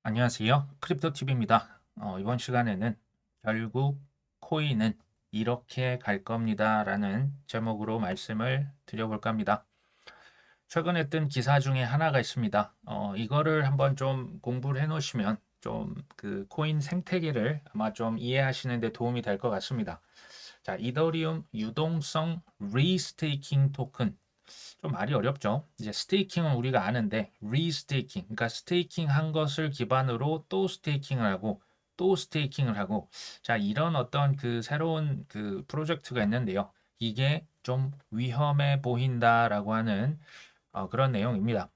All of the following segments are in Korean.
안녕하세요. 크립토TV입니다. 이번 시간에는 결국 코인은 이렇게 갈 겁니다. 라는 제목으로 말씀을 드려볼까 합니다. 최근에 뜬 기사 중에 하나가 있습니다. 이거를 한번 좀 공부를 해 놓으시면 좀 그 코인 생태계를 아마 좀 이해하시는 데 도움이 될 것 같습니다. 자, 이더리움 유동성 리스테이킹 토큰. 좀 말이 어렵죠. 이제 스테이킹은 우리가 아는데 리스테이킹, 그러니까 스테이킹 한 것을 기반으로 또 스테이킹을 하고 또 스테이킹을 하고 자, 이런 어떤 그 새로운 그 프로젝트가 있는데요. 이게 좀 위험해 보인다라고 하는 그런 내용입니다.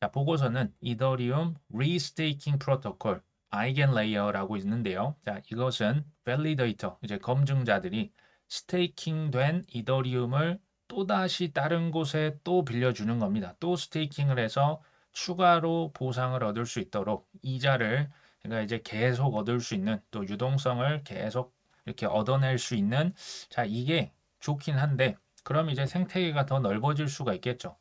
자, 보고서는 이더리움 리스테이킹 프로토콜 아이겐레이어라고 있는데요. 자, 이것은 밸리데이터, 이제 검증자들이 스테이킹된 이더리움을 또다시 다른 곳에 또 빌려주는 겁니다. 또 스테이킹을 해서 추가로 보상을 얻을 수 있도록 이자를 그러니까 이제 계속 얻을 수 있는 또 유동성을 계속 이렇게 얻어낼 수 있는 자, 이게 좋긴 한데 그럼 이제 생태계가 더 넓어질 수가 있겠죠.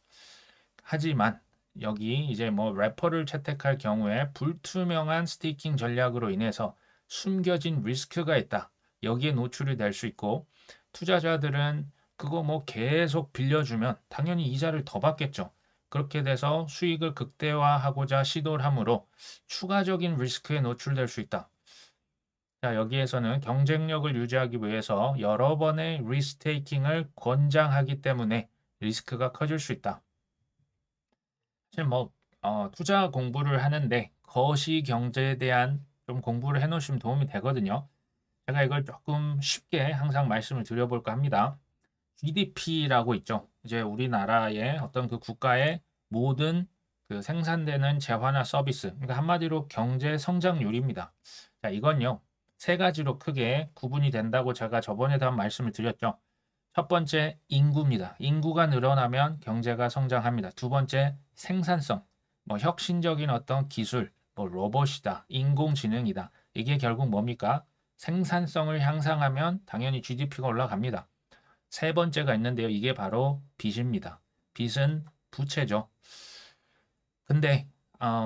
하지만 여기 이제 뭐 래퍼를 채택할 경우에 불투명한 스테이킹 전략으로 인해서 숨겨진 리스크가 있다. 여기에 노출이 될 수 있고 투자자들은 그거 뭐 계속 빌려주면 당연히 이자를 더 받겠죠. 그렇게 돼서 수익을 극대화하고자 시도를 하므로 추가적인 리스크에 노출될 수 있다. 자, 여기에서는 경쟁력을 유지하기 위해서 여러 번의 리스테이킹을 권장하기 때문에 리스크가 커질 수 있다. 사실 뭐 투자 공부를 하는데 거시 경제에 대한 좀 공부를 해놓으시면 도움이 되거든요. 제가 이걸 조금 쉽게 항상 말씀을 드려볼까 합니다. GDP라고 있죠. 이제 우리나라의 어떤 그 국가의 모든 그 생산되는 재화나 서비스, 그러니까 한마디로 경제 성장률입니다. 자, 이건요. 세 가지로 크게 구분이 된다고 제가 저번에도 한 말씀을 드렸죠. 첫 번째, 인구입니다. 인구가 늘어나면 경제가 성장합니다. 두 번째, 생산성. 뭐 혁신적인 어떤 기술, 뭐 로봇이다, 인공지능이다. 이게 결국 뭡니까? 생산성을 향상하면 당연히 GDP가 올라갑니다. 세 번째가 있는데요. 이게 바로 빚입니다. 빚은 부채죠. 근데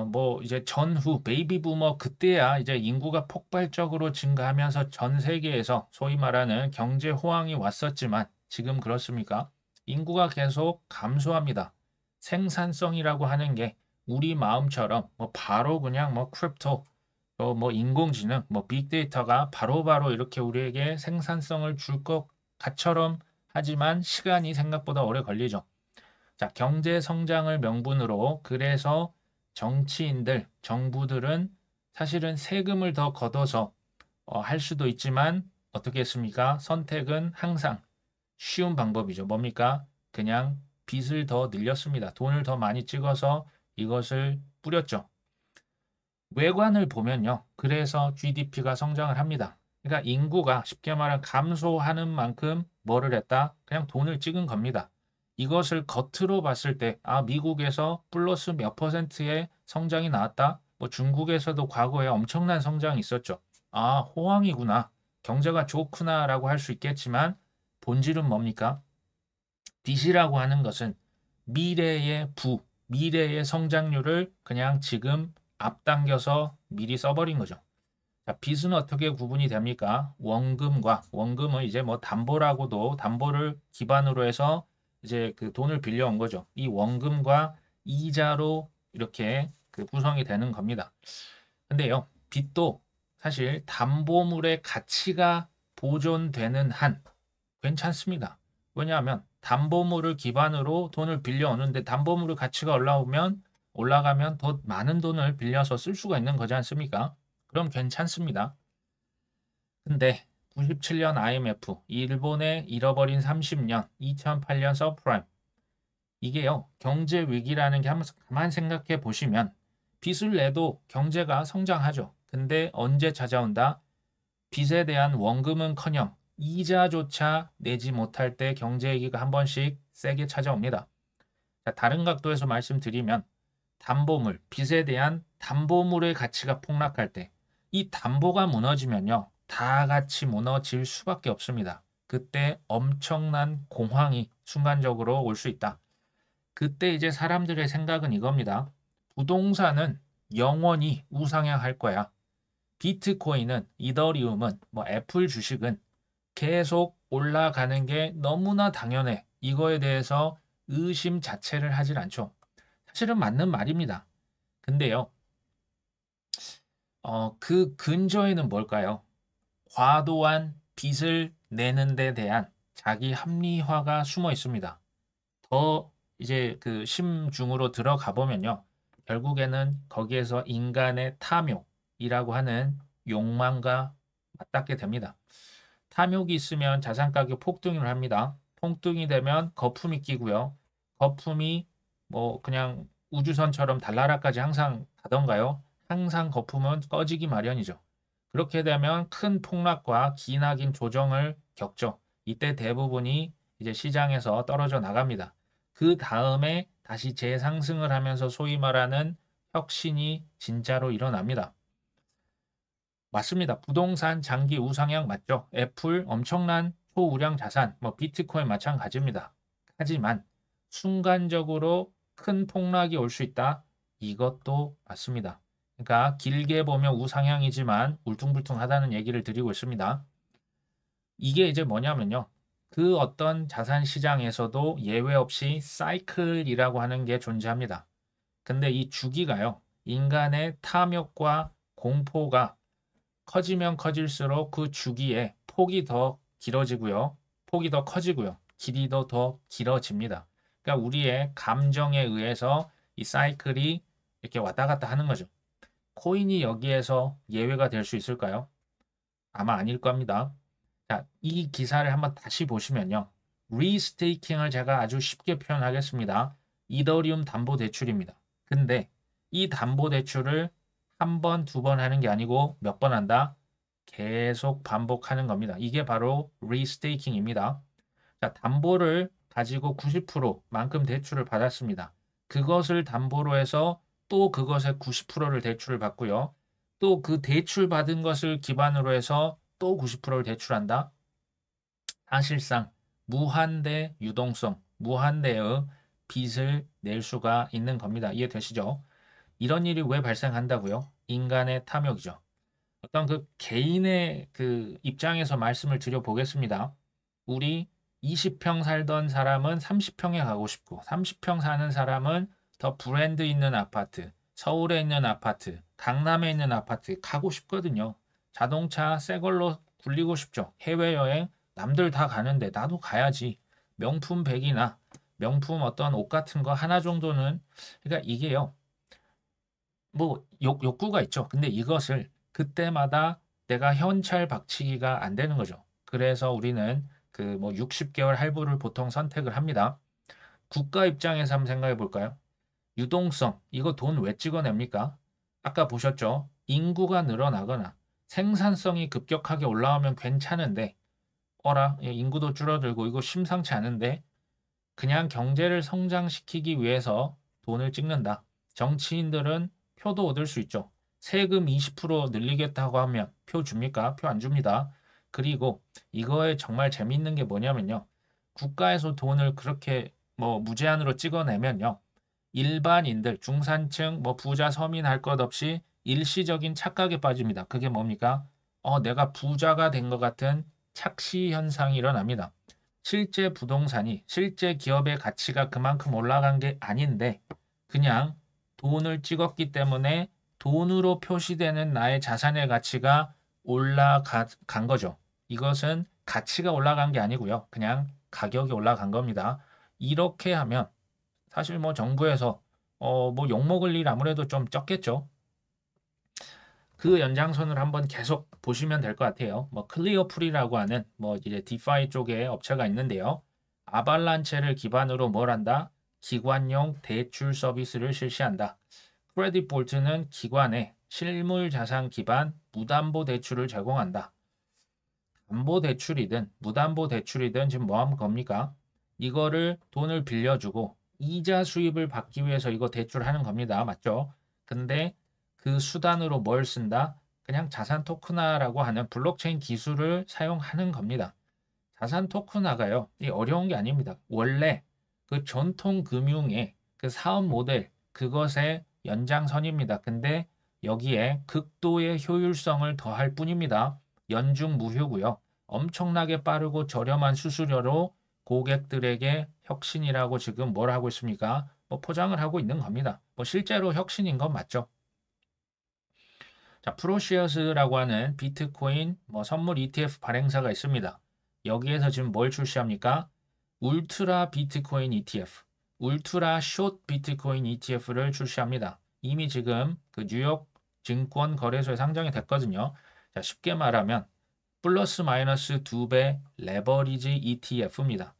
뭐 이제 전후 베이비 부머 그때야 이제 인구가 폭발적으로 증가하면서 전 세계에서 소위 말하는 경제 호황이 왔었지만 지금 그렇습니까? 인구가 계속 감소합니다. 생산성이라고 하는 게 우리 마음처럼 뭐 바로 그냥 뭐 크립토 뭐 인공지능 뭐 빅데이터가 바로바로 이렇게 우리에게 생산성을 줄 것 같처럼 하지만 시간이 생각보다 오래 걸리죠. 자, 경제 성장을 명분으로 그래서 정치인들, 정부들은 사실은 세금을 더 걷어서 할 수도 있지만 어떻게 했습니까? 선택은 항상 쉬운 방법이죠. 뭡니까? 그냥 빚을 더 늘렸습니다. 돈을 더 많이 찍어서 이것을 뿌렸죠. 외관을 보면요. 그래서 GDP가 성장을 합니다. 그러니까 인구가 쉽게 말하면 감소하는 만큼 뭐를 했다? 그냥 돈을 찍은 겁니다. 이것을 겉으로 봤을 때, 미국에서 플러스 몇 퍼센트의 성장이 나왔다? 뭐 중국에서도 과거에 엄청난 성장이 있었죠. 호황이구나. 경제가 좋구나라고 할 수 있겠지만 본질은 뭡니까? 빚이라고 하는 것은 미래의 미래의 성장률을 그냥 지금 앞당겨서 미리 써버린 거죠. 자, 빚은 어떻게 구분이 됩니까? 원금은 이제 뭐 담보라고도 담보를 기반으로 해서 이제 그 돈을 빌려온 거죠. 이 원금과 이자로 이렇게 그 구성이 되는 겁니다. 근데요, 빚도 사실 담보물의 가치가 보존되는 한 괜찮습니다. 왜냐하면 담보물을 기반으로 돈을 빌려오는데 담보물의 가치가 올라가면 더 많은 돈을 빌려서 쓸 수가 있는 거지 않습니까? 그럼 괜찮습니다. 근데 97년 IMF, 일본의 잃어버린 30년, 2008년 서프라임 이게요. 경제 위기라는 게 한번 가만 생각해 보시면 빚을 내도 경제가 성장하죠. 근데 언제 찾아온다? 빚에 대한 원금은커녕 이자조차 내지 못할 때 경제 위기가 한 번씩 세게 찾아옵니다. 자, 다른 각도에서 말씀드리면 빚에 대한 담보물의 가치가 폭락할 때 이 담보가 무너지면요. 다 같이 무너질 수밖에 없습니다. 그때 엄청난 공황이 순간적으로 올 수 있다. 그때 이제 사람들의 생각은 이겁니다. 부동산은 영원히 우상향할 거야. 비트코인은, 이더리움은, 뭐 애플 주식은 계속 올라가는 게 너무나 당연해. 이거에 대해서 의심 자체를 하질 않죠. 사실은 맞는 말입니다. 근데요, 그 근저에는 뭘까요? 과도한 빚을 내는 데 대한 자기 합리화가 숨어 있습니다. 더 이제 그 심중으로 들어가 보면요. 결국에는 거기에서 인간의 탐욕이라고 하는 욕망과 맞닿게 됩니다. 탐욕이 있으면 자산 가격 폭등을 합니다. 폭등이 되면 거품이 끼고요. 거품이 뭐 그냥 우주선처럼 달나라까지 항상 가던가요? 항상 거품은 꺼지기 마련이죠. 그렇게 되면 큰 폭락과 기나긴 조정을 겪죠. 이때 대부분이 이제 시장에서 떨어져 나갑니다. 그 다음에 다시 재상승을 하면서 소위 말하는 혁신이 진짜로 일어납니다. 맞습니다. 부동산 장기 우상향 맞죠? 애플 엄청난 초우량 자산, 뭐 비트코인 마찬가지입니다. 하지만 순간적으로 큰 폭락이 올 수 있다. 이것도 맞습니다. 그러니까 길게 보면 우상향이지만 울퉁불퉁하다는 얘기를 드리고 있습니다. 이게 이제 뭐냐면요. 그 어떤 자산 시장에서도 예외 없이 사이클이라고 하는 게 존재합니다. 근데 이 주기가요. 인간의 탐욕과 공포가 커지면 커질수록 그 주기에 폭이 더 길어지고요. 폭이 더 커지고요. 길이도 더 길어집니다. 그러니까 우리의 감정에 의해서 이 사이클이 이렇게 왔다 갔다 하는 거죠. 코인이 여기에서 예외가 될 수 있을까요? 아마 아닐 겁니다. 자, 이 기사를 한번 다시 보시면요. 리스테이킹을 제가 아주 쉽게 표현하겠습니다. 이더리움 담보대출입니다. 근데 이 담보대출을 한 번, 두 번 하는 게 아니고 몇 번 한다? 계속 반복하는 겁니다. 이게 바로 리스테이킹입니다. 자, 담보를 가지고 90%만큼 대출을 받았습니다. 그것을 담보로 해서 또 그것의 90%를 대출을 받고요. 또 그 대출 받은 것을 기반으로 해서 또 90%를 대출한다. 사실상 무한대 유동성, 무한대의 빚을 낼 수가 있는 겁니다. 이해되시죠? 이런 일이 왜 발생한다고요? 인간의 탐욕이죠. 어떤 그 개인의 그 입장에서 말씀을 드려보겠습니다. 우리 20평 살던 사람은 30평에 가고 싶고, 30평 사는 사람은 더 브랜드 있는 아파트, 서울에 있는 아파트, 강남에 있는 아파트 가고 싶거든요. 자동차 새 걸로 굴리고 싶죠. 해외여행 남들 다 가는데 나도 가야지. 명품 백이나 명품 어떤 옷 같은 거 하나 정도는, 그러니까 이게요. 뭐 욕구가 있죠. 근데 이것을 그때마다 내가 현찰 박치기가 안 되는 거죠. 그래서 우리는 그 뭐 60개월 할부를 보통 선택을 합니다. 국가 입장에서 한번 생각해 볼까요? 유동성, 이거 돈 왜 찍어냅니까? 아까 보셨죠? 인구가 늘어나거나 생산성이 급격하게 올라오면 괜찮은데, 어라, 인구도 줄어들고 이거 심상치 않은데, 그냥 경제를 성장시키기 위해서 돈을 찍는다. 정치인들은 표도 얻을 수 있죠. 세금 20% 늘리겠다고 하면 표 줍니까? 표 안 줍니다. 그리고 이거에 정말 재밌는 게 뭐냐면요. 국가에서 돈을 그렇게 뭐 무제한으로 찍어내면요. 일반인들, 중산층, 뭐 부자, 서민 할 것 없이 일시적인 착각에 빠집니다. 그게 뭡니까? 내가 부자가 된 것 같은 착시 현상이 일어납니다. 실제 부동산이, 실제 기업의 가치가 그만큼 올라간 게 아닌데 그냥 돈을 찍었기 때문에 돈으로 표시되는 나의 자산의 가치가 올라간 거죠. 이것은 가치가 올라간 게 아니고요. 그냥 가격이 올라간 겁니다. 이렇게 하면 사실 뭐 정부에서 뭐 욕먹을 일 아무래도 좀 적겠죠. 그 연장선을 한번 계속 보시면 될 것 같아요. 뭐 클리어풀이라고 하는 뭐 이제 디파이 쪽에 업체가 있는데요. 아발란체를 기반으로 뭘 한다? 기관용 대출 서비스를 실시한다. 크레딧 볼트는 기관에 실물 자산 기반 무담보 대출을 제공한다. 담보 대출이든 무담보 대출이든 지금 뭐 하는 겁니까? 이거를 돈을 빌려주고 이자 수입을 받기 위해서 이거 대출하는 겁니다. 맞죠? 근데 그 수단으로 뭘 쓴다? 그냥 자산 토큰화라고 하는 블록체인 기술을 사용하는 겁니다. 자산 토큰화가요, 이 어려운 게 아닙니다. 원래 그 전통 금융의 그 사업 모델, 그것의 연장선입니다. 근데 여기에 극도의 효율성을 더할 뿐입니다. 연중 무휴고요. 엄청나게 빠르고 저렴한 수수료로 고객들에게 혁신이라고 지금 뭘 하고 있습니까? 뭐 포장을 하고 있는 겁니다. 뭐 실제로 혁신인 건 맞죠. 자, 프로시어스라고 하는 비트코인 뭐 선물 ETF 발행사가 있습니다. 여기에서 지금 뭘 출시합니까? 울트라 비트코인 ETF, 울트라 숏 비트코인 ETF를 출시합니다. 이미 지금 그 뉴욕 증권 거래소에 상장이 됐거든요. 자, 쉽게 말하면 플러스 마이너스 2배 레버리지 ETF입니다.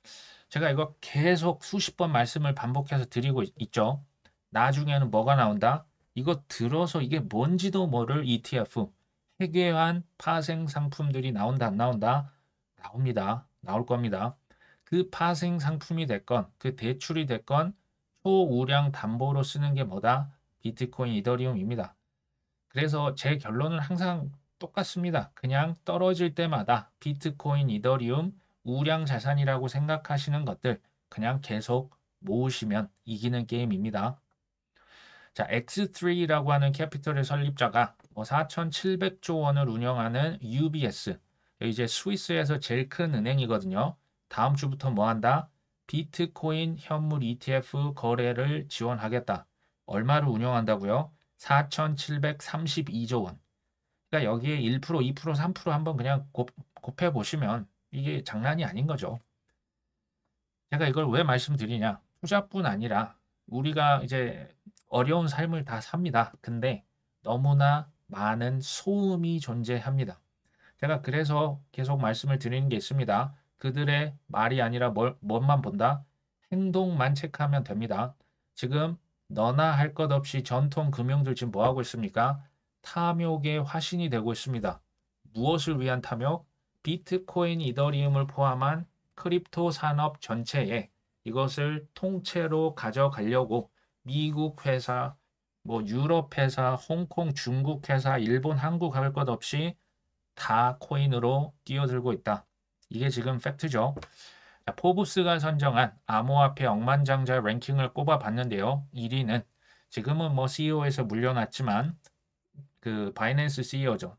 제가 이거 계속 수십 번 말씀을 반복해서 드리고 있죠. 나중에는 뭐가 나온다? 이거 들어서 이게 뭔지도 모를 ETF, 해괴한 파생 상품들이 나온다, 안 나온다? 나옵니다. 나올 겁니다. 그 파생 상품이 됐건, 그 대출이 됐건, 초우량 담보로 쓰는 게 뭐다? 비트코인, 이더리움입니다. 그래서 제 결론은 항상 똑같습니다. 그냥 떨어질 때마다 비트코인, 이더리움, 우량 자산이라고 생각하시는 것들 그냥 계속 모으시면 이기는 게임입니다. 자, X3라고 하는 캐피털의 설립자가 4,700조 원을 운영하는 UBS, 이제 스위스에서 제일 큰 은행이거든요. 다음 주부터 뭐 한다? 비트코인 현물 ETF 거래를 지원하겠다. 얼마를 운영한다고요? 4,732조 원. 그러니까 여기에 1%, 2%, 3% 한번 그냥 곱해 보시면 이게 장난이 아닌 거죠. 제가 이걸 왜 말씀드리냐? 투자뿐 아니라 우리가 이제 어려운 삶을 다 삽니다. 근데 너무나 많은 소음이 존재합니다. 제가 그래서 계속 말씀을 드리는 게 있습니다. 그들의 말이 아니라 뭘만 본다? 행동만 체크하면 됩니다. 지금 너나 할 것 없이 전통 금융들 지금 뭐 하고 있습니까? 탐욕의 화신이 되고 있습니다. 무엇을 위한 탐욕? 비트코인, 이더리움을 포함한 크립토 산업 전체에 이것을 통째로 가져가려고 미국 회사, 뭐 유럽 회사, 홍콩, 중국 회사, 일본, 한국 할 것 없이 다 코인으로 뛰어들고 있다. 이게 지금 팩트죠. 자, 포브스가 선정한 암호화폐 억만장자 랭킹을 꼽아봤는데요. 1위는 지금은 뭐 CEO에서 물려났지만 그 바이낸스 CEO죠.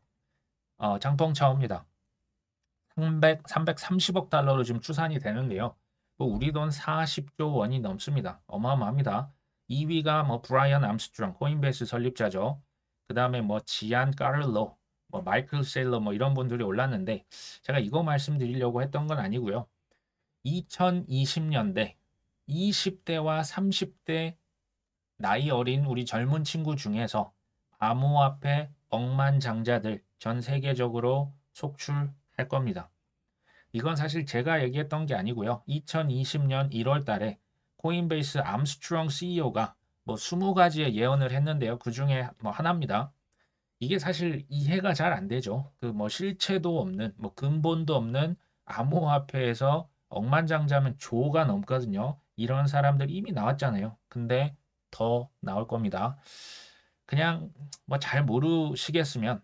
장펑차오입니다. 330억 달러로 지금 추산이 되는데요. 뭐 우리 돈 40조 원이 넘습니다. 어마어마합니다. 2위가 뭐 브라이언 암스트롱, 코인베이스 설립자죠. 그 다음에 뭐 지안 까를로, 뭐 마이클 세일러 뭐 이런 분들이 올랐는데 제가 이거 말씀드리려고 했던 건 아니고요. 2020년대 20대와 30대 나이 어린 우리 젊은 친구 중에서 암호화폐 억만장자들 전 세계적으로 속출할 겁니다. 이건 사실 제가 얘기했던 게 아니고요. 2020년 1월 달에 코인베이스 암스트롱 CEO가 뭐 20가지의 예언을 했는데요. 그 중에 뭐 하나입니다. 이게 사실 이해가 잘 안 되죠. 그 뭐 실체도 없는, 뭐 근본도 없는 암호화폐에서 억만장자면 조가 넘거든요. 이런 사람들 이미 나왔잖아요. 근데 더 나올 겁니다. 그냥 뭐 잘 모르시겠으면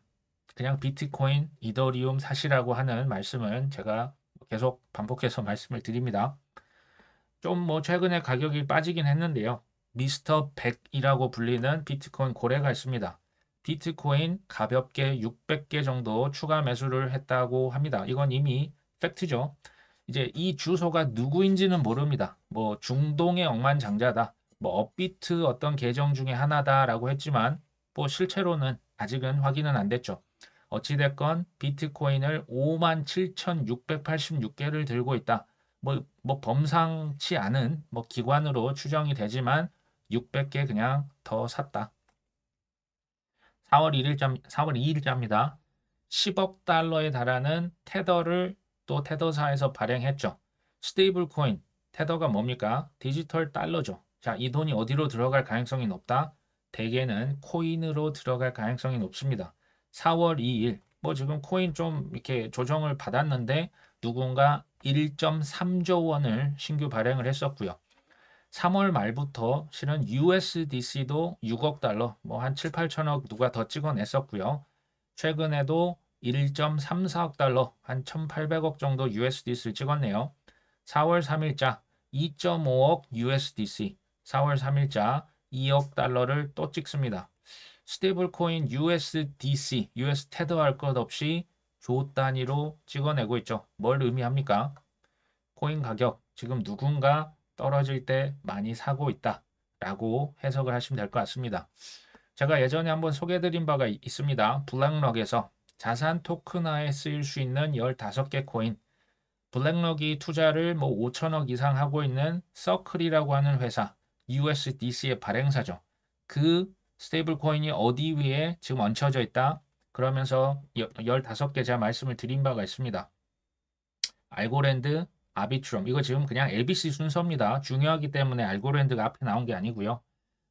그냥 비트코인, 이더리움 사시라고 하는 말씀은 제가 계속 반복해서 말씀을 드립니다. 좀 뭐 최근에 가격이 빠지긴 했는데요. 미스터 100이라고 불리는 비트코인 고래가 있습니다. 비트코인 가볍게 600개 정도 추가 매수를 했다고 합니다. 이건 이미 팩트죠. 이제 이 주소가 누구인지는 모릅니다. 뭐 중동의 억만장자다. 뭐 업비트 어떤 계정 중에 하나다라고 했지만 뭐 실제로는 아직은 확인은 안 됐죠. 어찌됐건 비트코인을 57,686개를 들고 있다. 뭐 범상치 않은 뭐 기관으로 추정이 되지만 600개 그냥 더 샀다. 4월 2일자입니다. 10억 달러에 달하는 테더를 또 테더사에서 발행했죠. 스테이블 코인, 테더가 뭡니까? 디지털 달러죠. 자, 이 돈이 어디로 들어갈 가능성이 높다? 대개는 코인으로 들어갈 가능성이 높습니다. 4월 2일, 뭐 지금 코인 좀 이렇게 조정을 받았는데 누군가 1.3조 원을 신규 발행을 했었고요. 3월 말부터 실은 USDC도 6억 달러, 뭐 한 7, 8천억 누가 더 찍어냈었고요. 최근에도 1.34억 달러, 한 1,800억 정도 USDC를 찍었네요. 4월 3일자 2.5억 USDC, 4월 3일자 2억 달러를 또 찍습니다. 스테이블 코인 USDC, US 테더 할 것 없이 조 단위로 찍어내고 있죠. 뭘 의미합니까? 코인 가격 지금 누군가 떨어질 때 많이 사고 있다라고 해석을 하시면 될 것 같습니다. 제가 예전에 한번 소개해드린 바가 있습니다. 블랙럭에서 자산 토큰화에 쓰일 수 있는 15개 코인. 블랙럭이 투자를 뭐 5천억 이상 하고 있는 서클이라고 하는 회사, USDC의 발행사죠. 그 스테이블 코인이 어디 위에 지금 얹혀져 있다. 그러면서 15개 제가 말씀을 드린 바가 있습니다. 알고랜드, 아비트럼. 이거 지금 그냥 ABC 순서입니다. 중요하기 때문에 알고랜드가 앞에 나온 게 아니고요.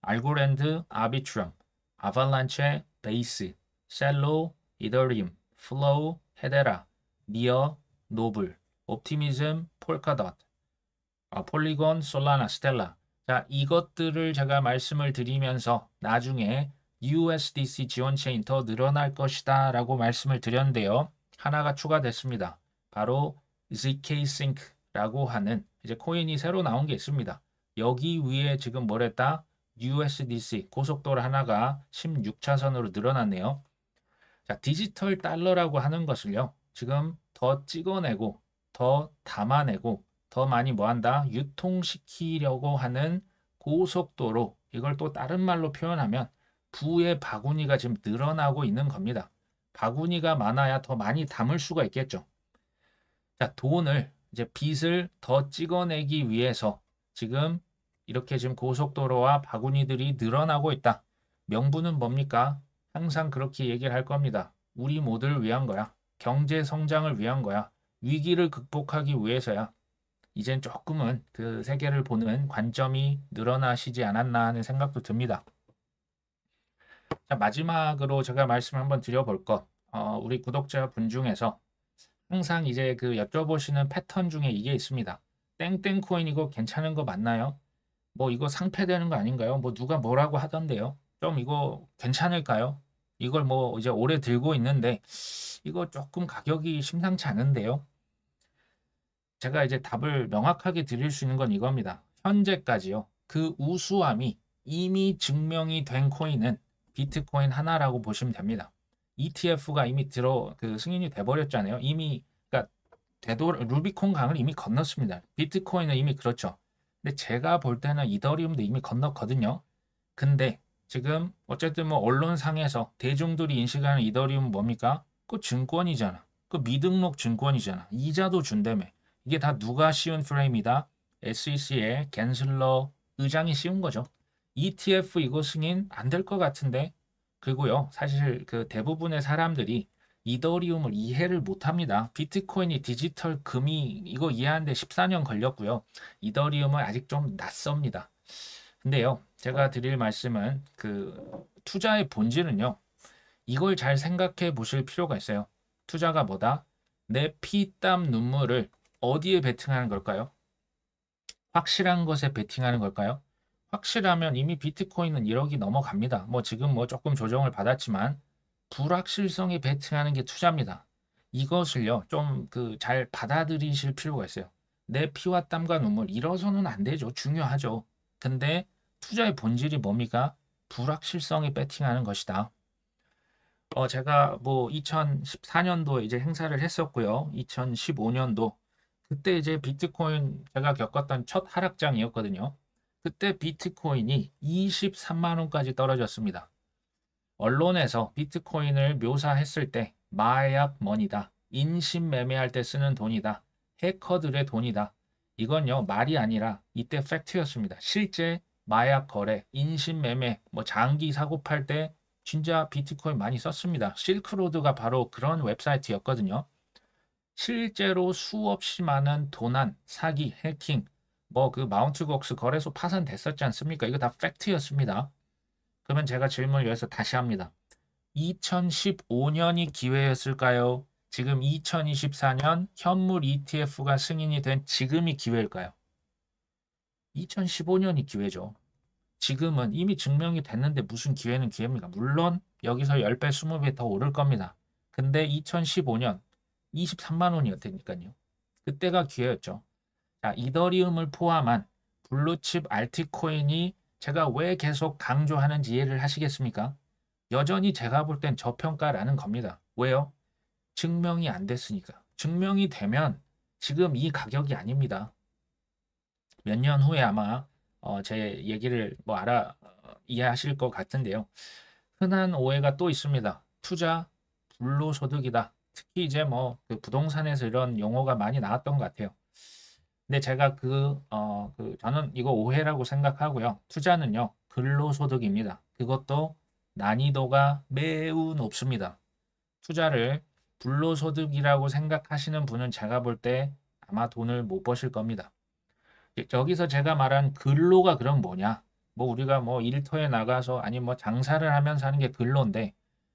알고랜드, 아비트럼, 아발란체, 베이스, 셀로, 이더리움, 플로우, 헤데라, 니어, 노블, 옵티미즘, 폴카닷, 폴리곤, 솔라나, 스텔라. 자, 이것들을 제가 말씀을 드리면서 나중에 USDC 지원 체인 더 늘어날 것이다 라고 말씀을 드렸는데요. 하나가 추가됐습니다. 바로 zkSync라고 하는 이제 코인이 새로 나온 게 있습니다. 여기 위에 지금 뭐랬다? USDC 고속도로 하나가 16차선으로 늘어났네요. 자, 디지털 달러라고 하는 것을요. 지금 더 찍어내고 더 담아내고 더 많이 뭐한다? 유통시키려고 하는 고속도로 이걸 또 다른 말로 표현하면 부의 바구니가 지금 늘어나고 있는 겁니다. 바구니가 많아야 더 많이 담을 수가 있겠죠. 자, 돈을 이제 빚을 더 찍어내기 위해서 지금 이렇게 지금 고속도로와 바구니들이 늘어나고 있다. 명분은 뭡니까? 항상 그렇게 얘기를 할 겁니다. 우리 모두를 위한 거야. 경제 성장을 위한 거야. 위기를 극복하기 위해서야. 이젠 조금은 그 세계를 보는 관점이 늘어나시지 않았나 하는 생각도 듭니다. 자, 마지막으로 제가 말씀 한번 드려볼 것. 우리 구독자분 중에서 항상 이제 그 여쭤보시는 패턴 중에 이게 있습니다. 땡땡 코인 이거 괜찮은 거 맞나요? 뭐 이거 상폐되는 거 아닌가요? 뭐 누가 뭐라고 하던데요? 좀 이거 괜찮을까요? 이걸 뭐 이제 오래 들고 있는데 이거 조금 가격이 심상치 않은데요? 제가 이제 답을 명확하게 드릴 수 있는 건 이겁니다. 현재까지요. 그 우수함이 이미 증명이 된 코인은 비트코인 하나라고 보시면 됩니다. ETF가 이미 그 승인이 돼버렸잖아요. 이미 그러니까 루비콘 강을 이미 건넜습니다. 비트코인은 이미 그렇죠. 근데 제가 볼 때는 이더리움도 이미 건넜거든요. 근데 지금 어쨌든 뭐 언론상에서 대중들이 인식하는 이더리움 뭡니까? 그 증권이잖아. 그 미등록 증권이잖아. 이자도 준다며. 이게 다 누가 씌운 프레임이다? SEC의 갠슬러 의장이 씌운 거죠. ETF 이거 승인 안 될 것 같은데. 그리고요, 사실 그 대부분의 사람들이 이더리움을 이해를 못 합니다. 비트코인이 디지털 금이 이거 이해하는데 14년 걸렸고요. 이더리움은 아직 좀 낯섭니다. 근데요, 제가 드릴 말씀은 그 투자의 본질은요, 이걸 잘 생각해 보실 필요가 있어요. 투자가 뭐다? 내 피, 땀, 눈물을 어디에 베팅하는 걸까요? 확실한 것에 베팅하는 걸까요? 확실하면 이미 비트코인은 1억이 넘어갑니다. 뭐 지금 뭐 조금 조정을 받았지만 불확실성에 베팅하는 게 투자입니다. 이것을요, 좀 그 잘 받아들이실 필요가 있어요. 내 피와 땀과 눈물 잃어서는 안 되죠. 중요하죠. 근데 투자의 본질이 뭡니까? 불확실성에 베팅하는 것이다. 제가 뭐 2014년도에 이제 행사를 했었고요. 2015년도 그때 이제 비트코인 제가 겪었던 첫 하락장이었거든요. 그때 비트코인이 23만 원까지 떨어졌습니다. 언론에서 비트코인을 묘사했을 때 마약 머니다. 인신 매매할 때 쓰는 돈이다. 해커들의 돈이다. 이건요, 말이 아니라 이때 팩트였습니다. 실제 마약 거래, 인신 매매, 뭐 장기 사고 팔 때 진짜 비트코인 많이 썼습니다. 실크로드가 바로 그런 웹사이트였거든요. 실제로 수없이 많은 도난, 사기, 해킹, 뭐 그 마운트곡스 거래소 파산됐었지 않습니까? 이거 다 팩트였습니다. 그러면 제가 질문을 여기서 다시 합니다. 2015년이 기회였을까요? 지금 2024년 현물 ETF가 승인이 된 지금이 기회일까요? 2015년이 기회죠. 지금은 이미 증명이 됐는데 무슨 기회는 기회입니까? 물론 여기서 10배, 20배 더 오를 겁니다. 근데 2015년 23만 원이었다니까요. 그때가 기회였죠. 자, 이더리움을 포함한 블루칩 알트코인이 제가 왜 계속 강조하는지 이해를 하시겠습니까? 여전히 제가 볼 땐 저평가라는 겁니다. 왜요? 증명이 안 됐으니까. 증명이 되면 지금 이 가격이 아닙니다. 몇 년 후에 아마 제 얘기를 뭐 이해하실 것 같은데요. 흔한 오해가 또 있습니다. 투자 불로소득이다. 특히 이제 뭐 그 부동산에서 이런 용어가 많이 나왔던 것 같아요. 근데 제가 저는 이거 오해라고 생각하고요. 투자는요, 근로소득입니다. 그것도 난이도가 매우 높습니다. 투자를 불로소득이라고 생각하시는 분은 제가 볼 때 아마 돈을 못 버실 겁니다. 여기서 제가 말한 근로가 그럼 뭐냐? 뭐 우리가 뭐 일터에 나가서 아니 뭐 장사를 하면서 하는 게 근로인데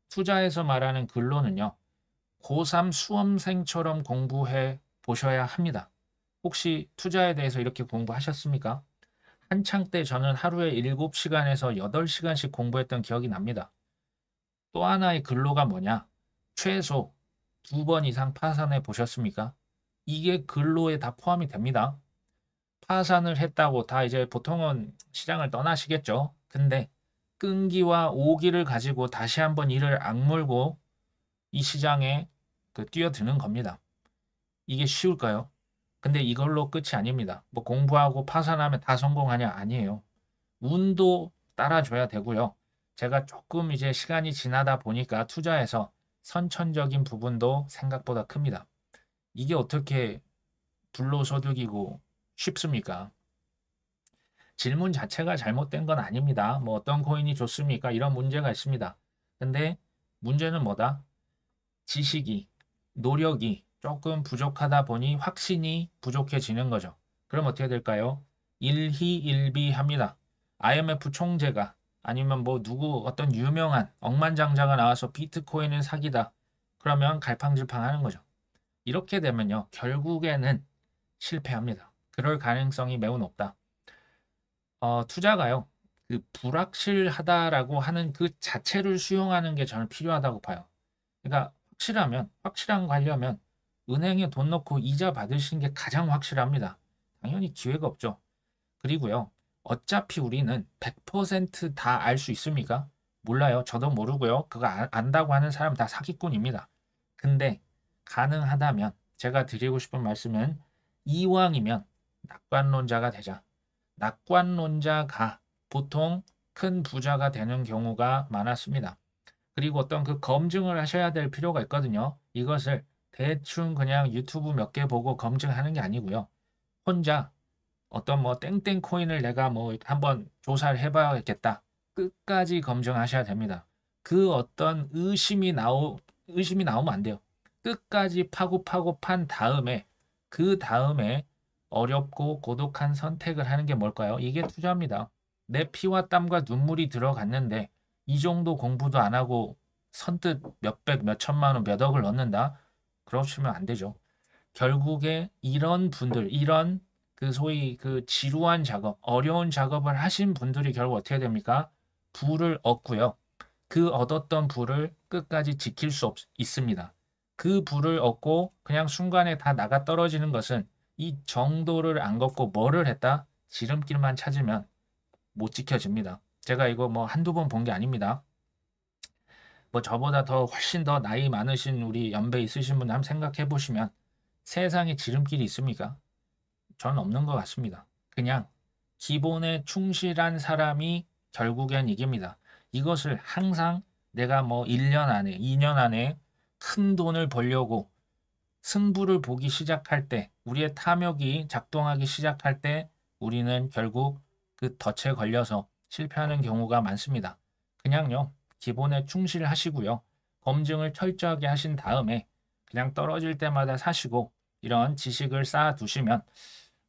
투자에서 말하는 근로는요. 고3 수험생처럼 공부해 보셔야 합니다. 혹시 투자에 대해서 이렇게 공부하셨습니까? 한창 때 저는 하루에 7시간에서 8시간씩 공부했던 기억이 납니다. 또 하나의 근로가 뭐냐? 최소 2번 이상 파산해 보셨습니까? 이게 근로에 다 포함이 됩니다. 파산을 했다고 다 이제 보통은 시장을 떠나시겠죠. 근데 끈기와 오기를 가지고 다시 한번 이를 악물고 이 시장에 뛰어드는 겁니다. 이게 쉬울까요? 근데 이걸로 끝이 아닙니다. 뭐 공부하고 파산하면 다 성공하냐? 아니에요. 운도 따라줘야 되고요. 제가 조금 이제 시간이 지나다 보니까 투자에서 선천적인 부분도 생각보다 큽니다. 이게 어떻게 불로소득이고 쉽습니까? 질문 자체가 잘못된 건 아닙니다. 뭐 어떤 코인이 좋습니까? 이런 문제가 있습니다. 근데 문제는 뭐다? 지식이, 노력이 조금 부족하다 보니 확신이 부족해지는 거죠. 그럼 어떻게 될까요? 일희일비합니다. IMF 총재가 아니면 뭐 누구 어떤 유명한 억만장자가 나와서 비트코인은 사기다. 그러면 갈팡질팡하는 거죠. 이렇게 되면요. 결국에는 실패합니다. 그럴 가능성이 매우 높다. 투자가요. 그 불확실하다라고 하는 그 자체를 수용하는 게 저는 필요하다고 봐요. 그러니까 확실한 거 하려면 은행에 돈 넣고 이자 받으시는 게 가장 확실합니다. 당연히 기회가 없죠. 그리고요. 어차피 우리는 100%다 알 수 있습니까? 몰라요. 저도 모르고요. 그거 안다고 하는 사람 다 사기꾼입니다. 근데 가능하다면 제가 드리고 싶은 말씀은 이왕이면 낙관론자가 되자. 낙관론자가 보통 큰 부자가 되는 경우가 많았습니다. 그리고 어떤 그 검증을 하셔야 될 필요가 있거든요. 이것을 대충 그냥 유튜브 몇 개 보고 검증하는 게 아니고요. 혼자 어떤 뭐 땡땡 코인을 내가 뭐 한번 조사를 해봐야겠다. 끝까지 검증하셔야 됩니다. 그 어떤 의심이 나오면 안 돼요. 끝까지 파고 판 다음에 그 다음에 어렵고 고독한 선택을 하는 게 뭘까요? 이게 투자입니다. 내 피와 땀과 눈물이 들어갔는데 이 정도 공부도 안 하고 선뜻 몇백, 몇천만 원, 몇 억을 넣는다? 그러시면 안 되죠. 결국에 이런 분들, 이런 그 소위 그 지루한 작업, 어려운 작업을 하신 분들이 결국 어떻게 됩니까? 부를 얻고요. 그 얻었던 부를 끝까지 지킬 수 있습니다. 그 부를 얻고 그냥 순간에 다 나가 떨어지는 것은 이 정도를 안 걷고 뭐를 했다? 지름길만 찾으면 못 지켜집니다. 제가 이거 뭐 한두 번 본 게 아닙니다. 뭐 저보다 더 훨씬 더 나이 많으신 우리 연배 있으신 분 한번 생각해 보시면 세상에 지름길이 있습니까? 저는 없는 것 같습니다. 그냥 기본에 충실한 사람이 결국엔 이깁니다. 이것을 항상 내가 뭐 1년 안에, 2년 안에 큰 돈을 벌려고 승부를 보기 시작할 때, 우리의 탐욕이 작동하기 시작할 때 우리는 결국 그 덫에 걸려서 실패하는 경우가 많습니다. 그냥요, 기본에 충실하시고요. 검증을 철저하게 하신 다음에 그냥 떨어질 때마다 사시고 이런 지식을 쌓아 두시면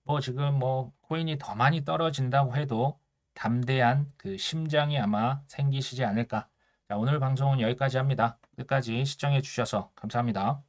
뭐 지금 뭐 코인이 더 많이 떨어진다고 해도 담대한 그 심장이 아마 생기시지 않을까. 자, 오늘 방송은 여기까지 합니다. 끝까지 시청해 주셔서 감사합니다.